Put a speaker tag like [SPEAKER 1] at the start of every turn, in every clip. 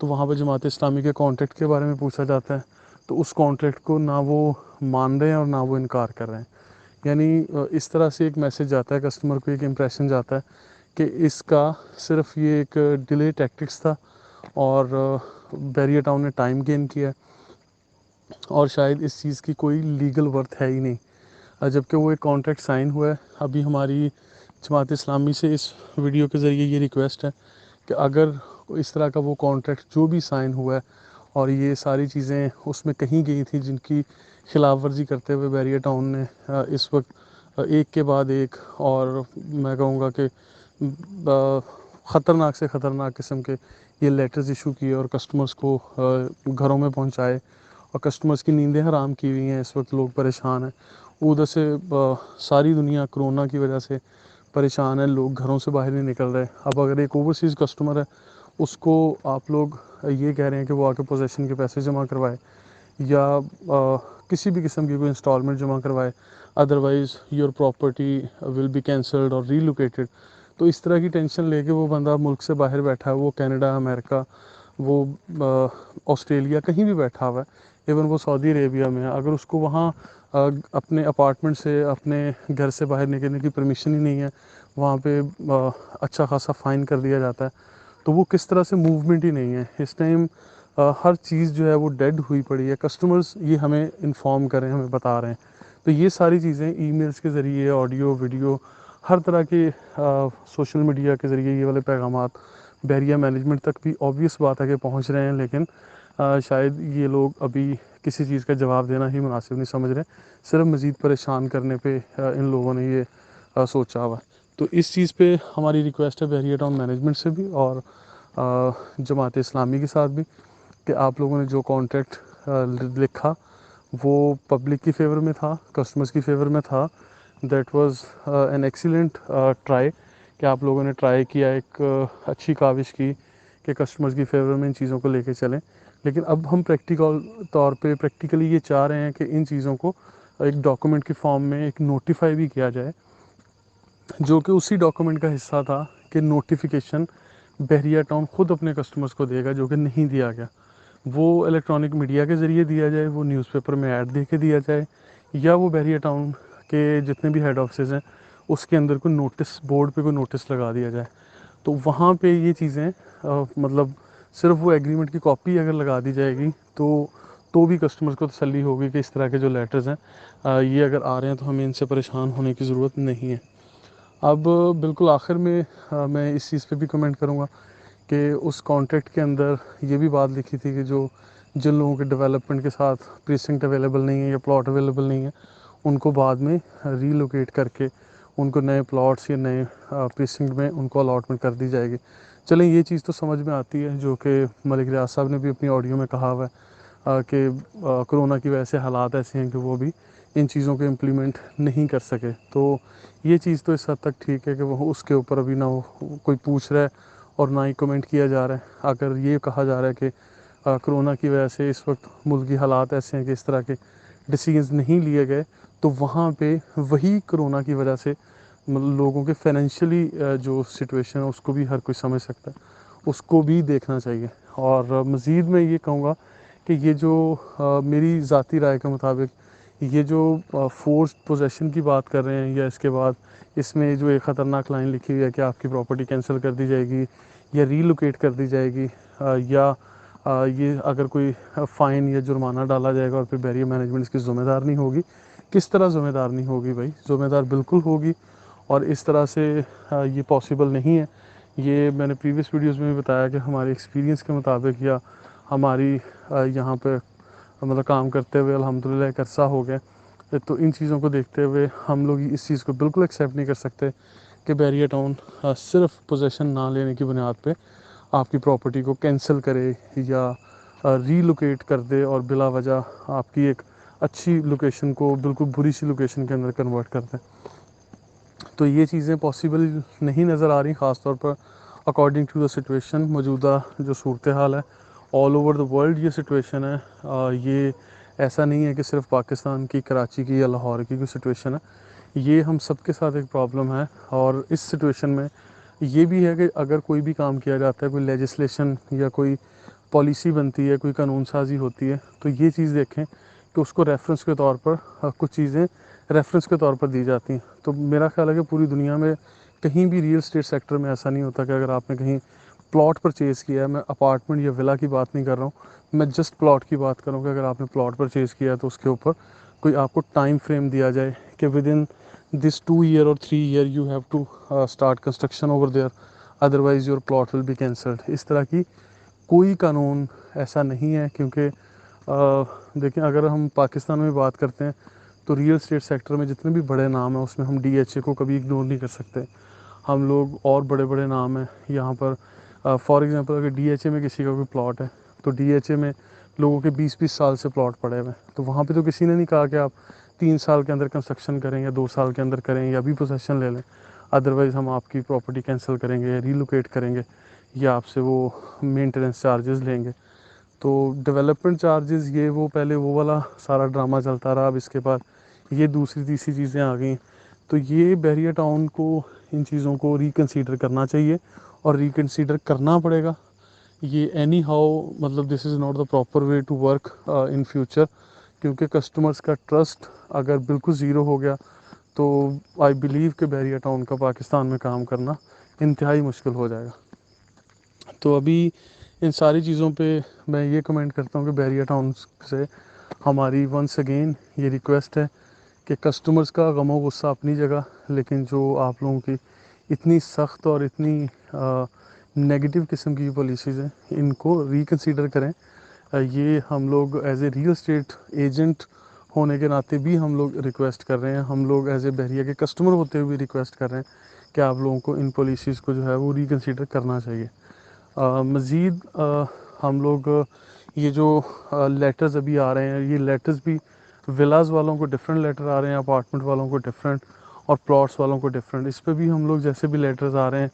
[SPEAKER 1] تو وہاں پہ جماعت اسلامی کے کانٹریکٹ کے بارے میں پوچھا جاتا ہے، تو اس کانٹریکٹ کو نہ وہ مان رہے ہیں اور نہ وہ انکار کر رہے ہیں. یعنی اس طرح سے ایک میسج جاتا ہے کسٹمر کو، ایک امپریشن جاتا ہے کہ اس کا صرف یہ ایک ڈیلے ٹیکٹکس تھا اور بیریا ٹاؤن نے ٹائم گین کیا اور شاید اس چیز کی کوئی لیگل ورتھ ہے ہی نہیں. جبکہ وہ ایک کانٹریکٹ سائن ہوا ہے. ابھی ہماری جماعت اسلامی سے اس ویڈیو کے ذریعے یہ ریکویسٹ ہے کہ اگر اس طرح کا وہ کانٹریکٹ جو بھی سائن ہوا ہے اور یہ ساری چیزیں اس میں کہیں گئی تھیں جن کی خلاف ورزی کرتے ہوئے بیریا ٹاؤن نے اس وقت ایک کے بعد ایک، اور میں کہوں گا کہ خطرناک سے خطرناک قسم کے یہ لیٹرز ایشو کیے اور کسٹمرز کو گھروں میں پہنچائے، اور کسٹمرز کی نیندیں حرام کی ہوئی ہیں. اس وقت لوگ پریشان ہیں. ادھر سے ساری دنیا کرونا کی وجہ سے پریشان ہے، لوگ گھروں سے باہر نہیں نکل رہے. اب اگر ایک اوورسیز کسٹمر ہے، اس کو آپ لوگ یہ کہہ رہے ہیں کہ وہ آ کے پوزیشن کے پیسے جمع کروائے یا کسی بھی قسم کی کوئی انسٹالمنٹ جمع کروائے، otherwise your property will be cancelled اور ریلوکیٹڈ. تو اس طرح کی ٹینشن لے کے وہ بندہ ملک سے باہر بیٹھا ہے، وہ کینیڈا، امریکہ، وہ آسٹریلیا، کہیں بھی بیٹھا ہوا ہے، ایون وہ سعودی عربیہ میں ہے. اگر اس کو وہاں اپنے اپارٹمنٹ سے، اپنے گھر سے باہر نکلنے کی پرمیشن ہی نہیں ہے، وہاں پہ اچھا خاصا فائن کر دیا جاتا ہے، تو وہ کس طرح سے موومنٹ ہی نہیں ہے. اس ٹائم ہر چیز جو ہے وہ ڈیڈ ہوئی پڑی ہے. کسٹمرز یہ ہمیں انفارم کریں، ہمیں بتا رہے ہیں. تو یہ ساری چیزیں ای میلز کے ذریعے، آڈیو، ویڈیو، ہر طرح کے سوشل میڈیا کے ذریعے یہ والے پیغامات بیریا مینجمنٹ تک بھی آبویس بات ہے کہ پہنچ رہے ہیں، لیکن شاید یہ لوگ ابھی کسی چیز کا جواب دینا ہی مناسب نہیں سمجھ رہے، صرف مزید پریشان کرنے پہ ان لوگوں نے یہ سوچا ہوا. تو اس چیز پہ ہماری ریکویسٹ ہے بیریا ٹاؤن مینجمنٹ سے بھی اور جماعت اسلامی کے ساتھ بھی کہ آپ لوگوں نے جو کانٹریکٹ لکھا وہ پبلک کی فیور میں تھا، کسٹمرز کی فیور میں تھا. That was an excellent try کہ آپ لوگوں نے ٹرائی کیا، ایک اچھی کاوش کی کہ کسٹمرز کی فیور میں ان چیزوں کو لے کے چلیں. لیکن اب ہم پریکٹیکلی یہ چاہ رہے ہیں کہ ان چیزوں کو ایک ڈاکومنٹ کی فارم میں ایک نوٹیفائی بھی کیا جائے، جو کہ اسی ڈاکومنٹ کا حصہ تھا کہ نوٹیفیکیشن بیریا ٹاؤن خود اپنے کسٹمرز کو دے گا، جو کہ نہیں دیا گیا. وہ الیکٹرانک میڈیا کے ذریعے دیا جائے، وہ نیوز پیپر میں ایڈ دے کے دیا جائے، یا وہ بیریا ٹاؤن کے جتنے بھی ہیڈ آفسز ہیں اس کے اندر کوئی نوٹس، بورڈ پہ کوئی نوٹس لگا دیا جائے. تو وہاں پہ یہ چیزیں مطلب صرف وہ ایگریمنٹ کی کاپی اگر لگا دی جائے گی تو بھی کسٹمرز کو تسلی ہوگی کہ اس طرح کے جو لیٹرز ہیں یہ اگر آ رہے ہیں تو ہمیں ان سے پریشان ہونے کی ضرورت نہیں ہے. اب بالکل آخر میں میں اس چیز پہ بھی کمنٹ کروں گا کہ اس کانٹریکٹ کے اندر یہ بھی بات لکھی تھی کہ جن لوگوں کے ڈیولپمنٹ کے ساتھ پریسنکٹ اویلیبل نہیں ہے یا پلاٹ اویلیبل نہیں ہے، ان کو بعد میں ریلوکیٹ کر کے ان کو نئے پلاٹس یا نئے پریسنکٹ میں ان کو الاٹمنٹ کر دی جائے گی. چلیں یہ چیز تو سمجھ میں آتی ہے، جو کہ ملک ریاض صاحب نے بھی اپنی آڈیو میں کہا ہوا ہے کہ کرونا کی وجہ سے حالات ایسے ہیں کہ وہ بھی ان چیزوں کو امپلیمنٹ نہیں کر سکے. تو یہ چیز تو اس حد تک ٹھیک ہے کہ وہ اس کے اوپر ابھی نہ کوئی پوچھ رہا ہے اور نہ ہی کمنٹ کیا جا رہا ہے. اگر یہ کہا جا رہا ہے کہ کرونا کی وجہ سے اس وقت ملکی حالات ایسے ہیں کہ اس طرح کے ڈیسیژنز نہیں لیے گئے، تو وہاں پہ وہی کرونا کی وجہ سے لوگوں کے فائنینشلی جو سچویشن ہے اس کو بھی ہر کوئی سمجھ سکتا ہے، اس کو بھی دیکھنا چاہیے. اور مزید میں یہ کہوں گا کہ یہ جو میری ذاتی رائے کے مطابق یہ جو فورسڈ پوزیشن کی بات کر رہے ہیں، یا اس کے بعد اس میں جو ایک خطرناک لائن لکھی ہوئی ہے کہ آپ کی پراپرٹی کینسل کر دی جائے گی یا ریلوکیٹ کر دی جائے گی، یا یہ اگر کوئی فائن یا جرمانہ ڈالا جائے گا اور پھر بیریا مینجمنٹ اس کی ذمہ دار نہیں ہوگی. کس طرح ذمہ دار نہیں ہوگی بھائی؟ ذمہ دار بالکل ہوگی، اور اس طرح سے یہ پاسبل نہیں ہے. یہ میں نے پریویس ویڈیوز میں بھی بتایا کہ ہمارے ایکسپیرینس کے مطابق یا ہماری یہاں پہ مطلب کام کرتے ہوئے الحمدللہ ایک عرصہ ہو گیا، تو ان چیزوں کو دیکھتے ہوئے ہم لوگ اس چیز کو بالکل ایکسیپٹ نہیں کر سکتے کہ بیریا ٹاؤن صرف پوزیشن نہ لینے کی بنیاد پہ آپ کی پراپرٹی کو کینسل کرے یا ریلوکیٹ کر دے اور بلا وجہ آپ کی ایک اچھی لوکیشن کو بالکل بری سی لوکیشن کے اندر کنورٹ کر دیں. تو یہ چیزیں پاسبل نہیں نظر آ رہی، خاص طور پر اکارڈنگ ٹو دا سچویشن. موجودہ جو صورتحال ہے آل اوور دا ورلڈ یہ سچویشن ہے، یہ ایسا نہیں ہے کہ صرف پاکستان کی، کراچی کی یا لاہور کی کوئی سچویشن ہے، یہ ہم سب کے ساتھ ایک پرابلم ہے. اور اس سچویشن میں یہ بھی ہے کہ اگر کوئی بھی کام کیا جاتا ہے، کوئی لیجسلیشن یا کوئی پالیسی بنتی ہے، کوئی قانون سازی ہوتی ہے، تو یہ چیز دیکھیں کہ اس کو ریفرنس کے طور پر کچھ چیزیں ریفرنس کے طور پر دی جاتی ہیں. تو میرا خیال ہے کہ پوری دنیا میں کہیں بھی ریئل اسٹیٹ سیکٹر میں ایسا نہیں ہوتا کہ اگر آپ نے کہیں پلاٹ پرچیز کیا ہے، میں اپارٹمنٹ یا ولا کی بات نہیں کر رہا ہوں، میں جسٹ پلاٹ کی بات کروں کہ اگر آپ نے پلاٹ پرچیز کیا ہے تو اس کے اوپر کوئی آپ کو ٹائم فریم دیا جائے کہ ود ان دس 2 year اور 3 year you have to start construction over there, otherwise your plot will be cancelled. اس طرح کی کوئی قانون ایسا نہیں ہے. کیونکہ دیکھیں اگر ہم پاکستان میں بات کرتے ہیں تو ریئل اسٹیٹ سیکٹر میں جتنے بھی بڑے نام ہیں اس میں ہم ڈی ایچ اے کو کبھی اگنور نہیں کر سکتے. ہم لوگ اور بڑے بڑے نام ہیں یہاں پر. فار ایگزامپل اگر ڈی ایچ اے میں کسی کا کوئی پلاٹ ہے تو ڈی ایچ اے میں لوگوں کے 20 سال سے پلاٹ پڑے ہوئے ہیں، تو وہاں پہ تو کسی نے نہیں کہا کہ آپ 3 سال کے اندر کنسٹرکشن کریں یا 2 سال کے اندر کریں یا ابھی پوزیشن لے لیں، ادروائز ہم آپ کی پراپرٹی کینسل کریں گے یا ریلوکیٹ کریں گے یا آپ سے وہ مینٹیننس چارجز لیں گے. تو ڈیولپمنٹ چارجز یہ وہ پہلے وہ والا سارا ڈرامہ چلتا رہا، اب اس کے بعد یہ دوسری تیسری چیزیں آ گئیں. تو یہ بحریہ ٹاؤن کو ان چیزوں کو ریکنسیڈر کرنا چاہیے اور ریکنسیڈر کرنا پڑے گا. یہ اینی ہاؤ مطلب this is not the proper way to work in future, کیونکہ کسٹمرس کا ٹرسٹ اگر بالکل زیرو ہو گیا تو آئی بلیو کہ بحریہ ٹاؤن کا پاکستان میں کام کرنا انتہائی مشکل ہو جائے گا. تو ابھی ان ساری چیزوں پہ میں یہ کمنٹ کرتا ہوں کہ بحریہ ٹاؤن سے ہماری ونس اگین یہ ریکویسٹ ہے کہ کسٹمرز کا غم و غصہ اپنی جگہ، لیکن جو آپ لوگوں کی اتنی سخت اور اتنی نیگیٹو قسم کی پالیسیز ہیں ان کو ریکنسیڈر کریں. یہ ہم لوگ as a real estate agent ہونے کے ناطے بھی ہم لوگ ریکویسٹ کر رہے ہیں، ہم لوگ ایز اے بحریہ کے کسٹمر ہوتے ہوئے بھی ریکویسٹ کر رہے ہیں کہ آپ لوگوں کو ان پالیسیز کو جو ہے وہ ریکنسیڈر کرنا چاہیے. مزید ہم لوگ یہ جو لیٹرز ابھی آ رہے ہیں، یہ لیٹرز بھی ولاز والوں کو ڈفرینٹ لیٹر آ رہے ہیں، اپارٹمنٹ والوں کو ڈفرینٹ اور پلاٹس والوں کو ڈفرینٹ. اس پہ بھی ہم لوگ جیسے بھی لیٹرز آ رہے ہیں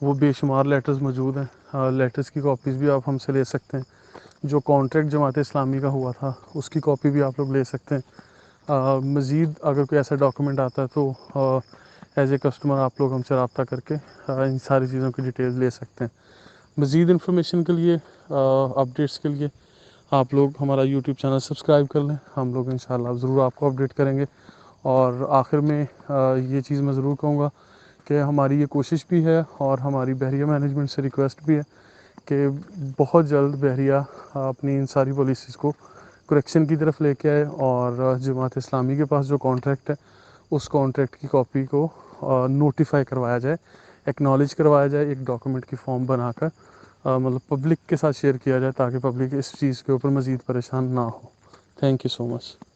[SPEAKER 1] وہ بے شمار لیٹرز موجود ہیں. لیٹرز کی کاپیز بھی آپ ہم سے لے سکتے ہیں. جو کانٹریکٹ جماعت اسلامی کا ہوا تھا اس کی کاپی بھی آپ لوگ لے سکتے ہیں. مزید اگر کوئی ایسا ڈاکومنٹ آتا ہے تو ایز اے کسٹمر آپ لوگ ہم سے رابطہ کر کے ان ساری چیزوں کی ڈیٹیل لے سکتے ہیں. مزید انفارمیشن کے لیے، اپڈیٹس کے لیے آپ لوگ ہمارا یوٹیوب چینل سبسکرائب کر لیں. ہم لوگ انشاءاللہ ضرور آپ کو اپڈیٹ کریں گے. اور آخر میں یہ چیز میں ضرور کہوں گا کہ ہماری یہ کوشش بھی ہے اور ہماری بحریہ مینجمنٹ سے ریکویسٹ بھی ہے کہ بہت جلد بحریہ اپنی ان ساری پالیسیز کو کریکشن کی طرف لے کے آئے اور جماعت اسلامی کے پاس جو کانٹریکٹ ہے اس کانٹریکٹ کی کاپی کو نوٹیفائی کروایا جائے، ایکنالج کروایا جائے ایک ڈاکومنٹ کی فارم بنا کر، مطلب پبلک کے ساتھ شیئر کیا جائے تاکہ پبلک اس چیز کے اوپر مزید پریشان نہ ہو. Thank you so much.